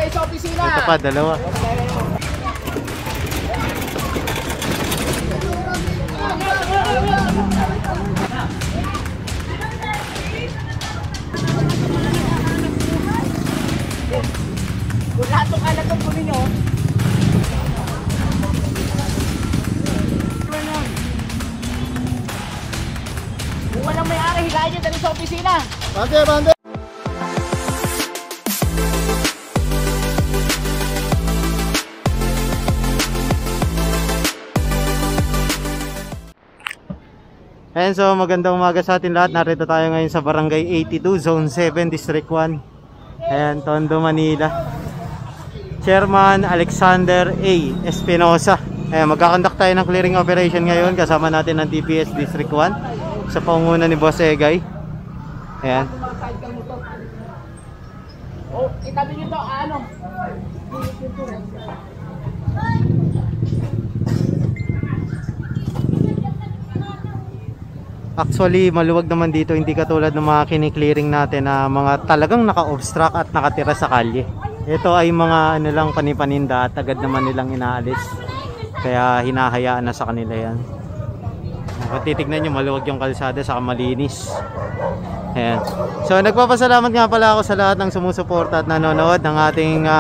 tayo sa opisina. Ito pa, dalawa. Kung lahat ng alat ang kunin nyo. Kung walang may-ari, hilahin nyo dali sa opisina. Bande, bande! Ayan, so magandang umaga sa atin lahat. Narito tayo ngayon sa Barangay 82, Zone 7, District 1. Ayan, Tondo, Manila. Chairman Alexander A. Espinosa. Ayan, magkakandak tayo ng clearing operation ngayon. Kasama natin ng TPS District 1 sa pangunguna ni Boss Egay. Ayan. Oh, itabi nyo to, ano? Actually, maluwag naman dito, hindi katulad ng mga kini-clearing natin na mga talagang naka-obstruct at nakatira sa kalye. Ito ay mga ano lang, panipaninda at agad naman nilang inaalis. Kaya hinahayaan na sa kanila yan. Kung titignan nyo, maluwag yung kalsada, saka malinis. Ayan. So, nagpapasalamat nga pala ako sa lahat ng sumusuporta at nanonood ng ating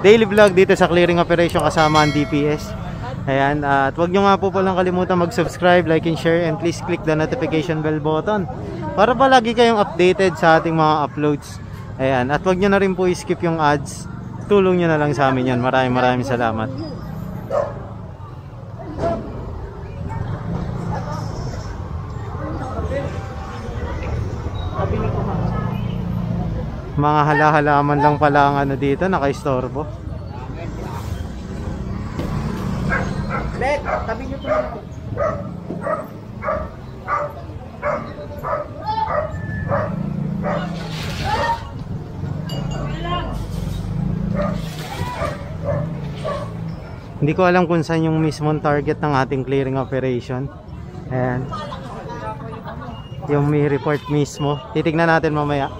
daily vlog dito sa clearing operation kasama ang DPS. Ayan, at huwag nyo nga po palang kalimutan mag-subscribe, like and share, and please click the notification bell button para palagi kayong updated sa ating mga uploads. Ayan, at huwag nyo na rin po i-skip yung ads. Tulong nyo na lang sa amin yan. Maraming salamat. Mga hala-halaman lang pala ang ano dito, naka-istorbo. Let, tabi nyo ito na. Hindi ko alam kung saan yung mismong target ng ating clearing operation. Ayan. Yung may report mismo. Titignan natin mamaya.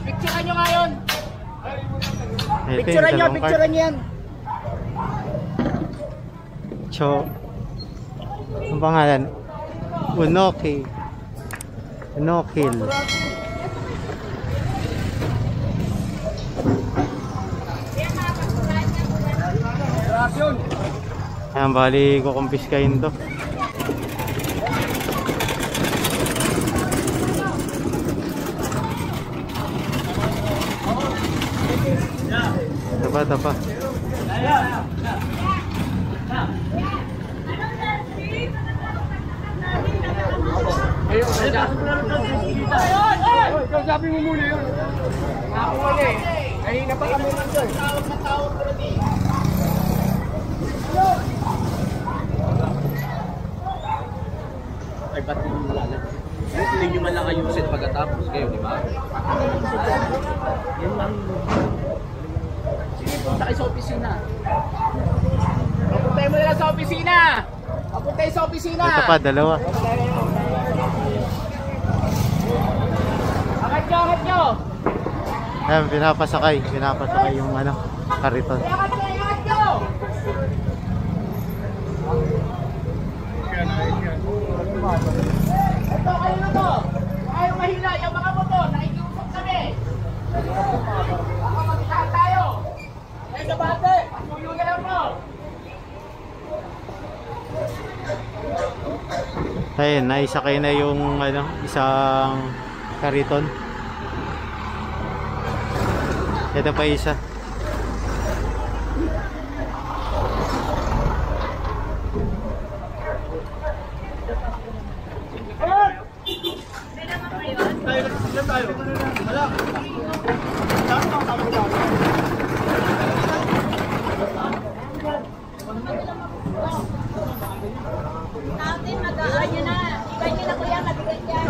Picturean nyo ngayon. Picturean nyo yan. Cho. Ang pangalan? Unoki. Unokil. Ayan, bali kukumpiskahin to. Tapa. Sabi mo muna yun. Ako wala eh. Kanina pa kami nandun. Tawag ko rin eh. Ay, ba't yung wala na? Hindi nyo man lang ayusin pagkatapos kayo, di ba? Yan lang. Sige, punta kayo sa opisina. Papuntay mo na lang sa opisina. Papuntay sa opisina. Ito pa, dalawa. Angat nyo. Ayan, pinapasakay yung ano, kariton. Angat nyo. Ito, kayo na to. Ayaw mahila, yung mga motor, nakikiusap kami. Baka magkahan tayo. Ay, sabate, pasuyo na lang mo. Ayun, naisakay na yung ano, isang kariton. Ito pa isa. Natin, mag-aay nyo na. Ibay nyo na kuya, mabigat yan.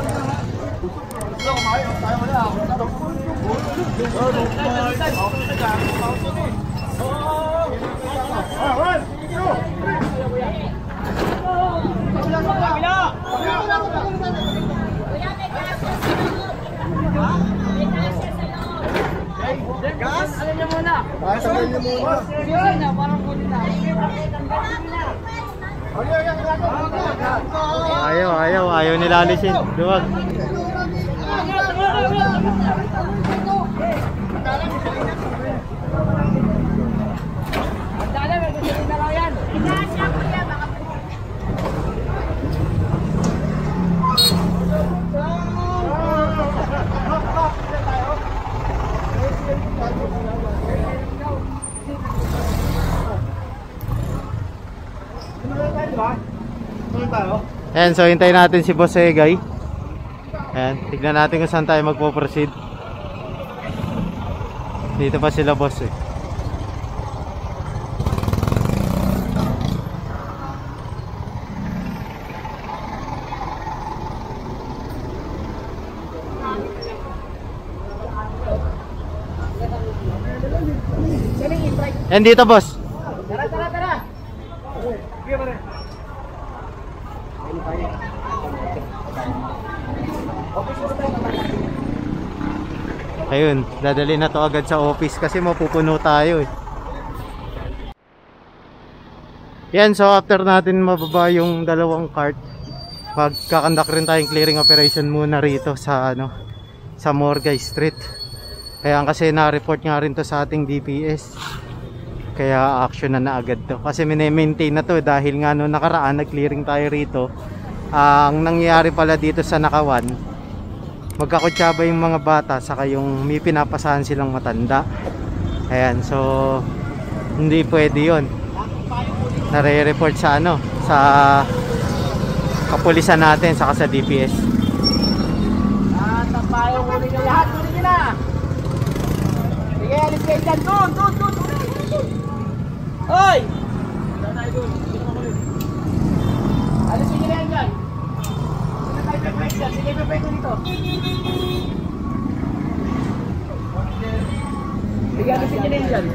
Kuya, may kasya sa loob. May kasya sa loob. Gas? Ano niya muna? Pasangin niyo muna. Sige na, parang muna na. Ayaw nila alisin. Duwag. Ang dala, may gusto na lang yan. Kasya kuya, mga Ayan, so hintayin natin si Boss Egay. Ayan, tignan natin kung saan tayo magpo-proceed. Dito pa sila boss eh. Ayan dito boss. Tara, tara, tara. Ayun, dadali na to agad sa office kasi mapupuno tayo eh. Yan, so after natin mababa yung dalawang cart, magkakandak rin tayong clearing operation muna rito sa ano, sa Morgay Street. Kaya kasi na-report nga rin to sa ating DPS. Kaya action na agad to. Kasi mini-maintain na to dahil nga noong nakaraan nag-clearing tayo rito. Ang nangyayari pala dito sa Nakawan, magkakutsaba yung mga bata saka yung may pinapasahan silang matanda. Ayan, so hindi pwede yun. Nare-report sa ano, sa kapulisan natin saka sa DPS. At ang payong huli nyo lahat, huli nyo na. Sige, alis kayo dyan. Doon. Hoy! Alis nyo na yan dyan. Sige, pepek ko dito. Sige, alis nyo na yan dyan.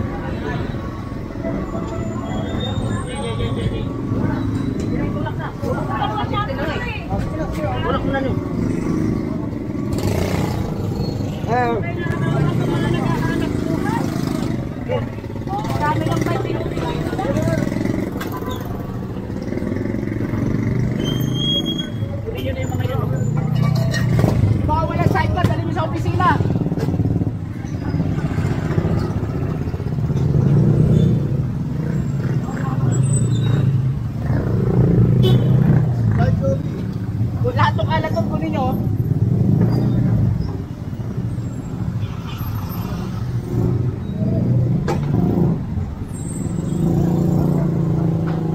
Tulak mo na nyo. Marami lang ba yung Baka walang sidecar, dali mo sa opisina. Kung lahat ng kalat ko kunin nyo.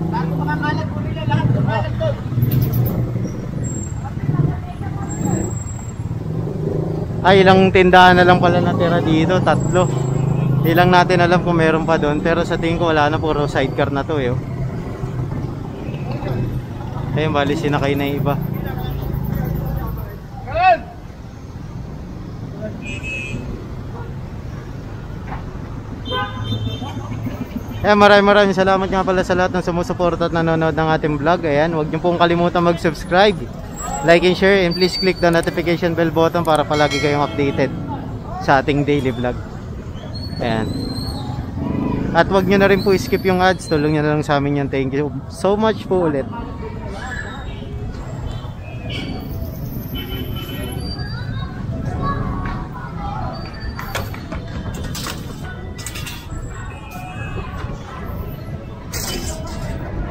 Lahat ng mga kalat kunin nyo, lahat ng kalat ko. Ay, ilang tindahan na lang pala natira dito, 3. Di lang natin alam kung meron pa doon, pero sa tingin ko wala na, puro sidecar na to eh. Oh. Ayun, bali sinakay na yung iba. Maraming salamat nga pala sa lahat ng sumusuporta at nanonood ng ating vlog. Ayan, huwag niyo pong kalimutan mag-subscribe, like and share, and please click the notification bell button para palagi kayong updated sa ating daily vlog. Ayan. At huwag niyo na rin po skip yung ads, tulong niyo na lang sa amin yan. Thank you so much po ulit.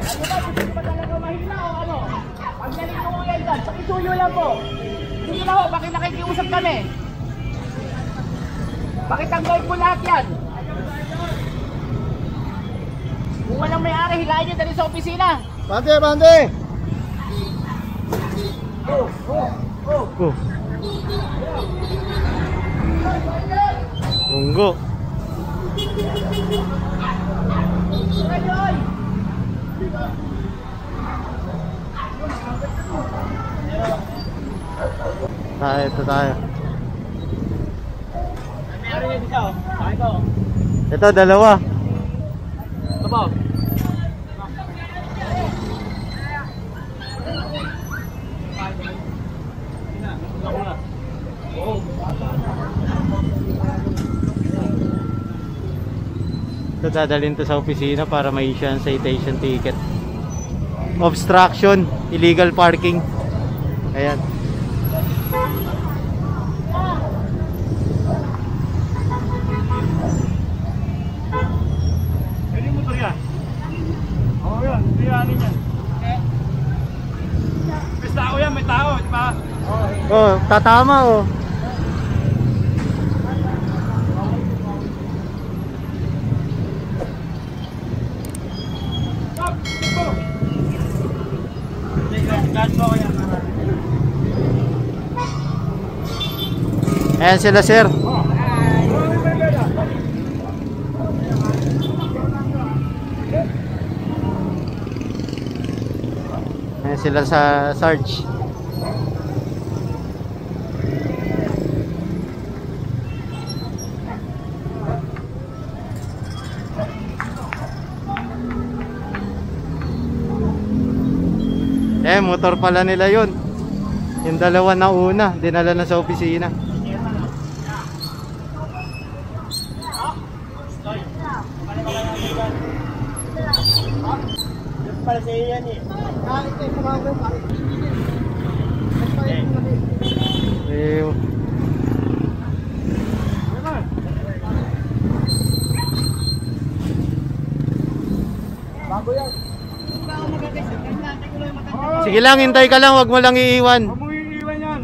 Ano ba? Gusto pa talaga mahina o ano? Pag galing mo yan yan. Pakisuyo lang po. Hindi na ho, bakit nakikiusap kami? Pakitanggal po lahat yan. Kung walang may-ari, hilahin nyo dali sa opisina. Bante, bante! Oh. Munggo. Ito tayo. May-ari nyo dito. Ito. Ito, dalawa. Ito po. Ito, dadalhin to sa opisina para may issue ang citation ticket. Obstruction, illegal parking. Ayan. Pwede motor yan? Oo yan, biyanin yan. May tao yan, may tao, di ba? Oh, tatama oh. Ayan sila sir. Ayan sila sa Sarge. Motor pala nila yun. Yung dalawa na una, dinala na sa opisina. Para sa iyo yan eh. Bago yan. Sige lang, hintay ka lang, wag mo lang iiwan. Huwag mong iiwan yan.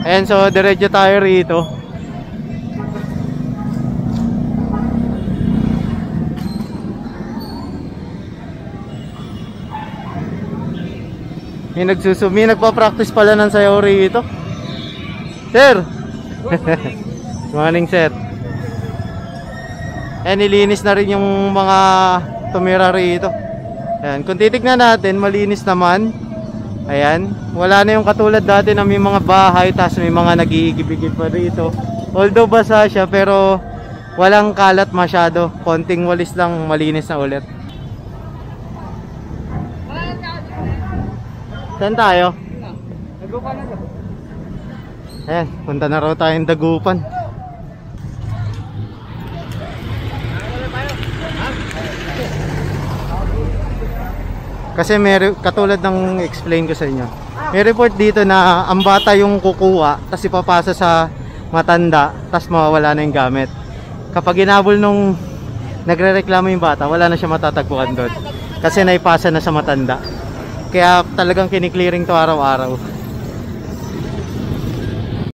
Ayan, so diretso tayo rito. May nagpa-practice pala ng sayaw rito. Sir! Morning sir. Ayan, nilinis na rin yung mga tumira rito. Ayan, kung titignan natin, malinis naman. Ayan, wala na yung katulad dati na may mga bahay, tapos may mga nag-iigib-igib pa rito. Although basa siya, pero walang kalat masyado. Konting walis lang, malinis na ulit. Saan tayo? Nagupan na ba? Ayan, punta na raw tayong Dagupan. Kasi may katulad ng explain ko sa inyo. May report dito na ang bata yung kukuha, tapos ipapasa sa matanda, tapos mawawala na yung gamit. Kapag inabol nung nagrereklamo yung bata, wala na siya matatagpuan doon. Kasi naipasa na sa matanda. Kaya talagang kiniklearing to araw-araw.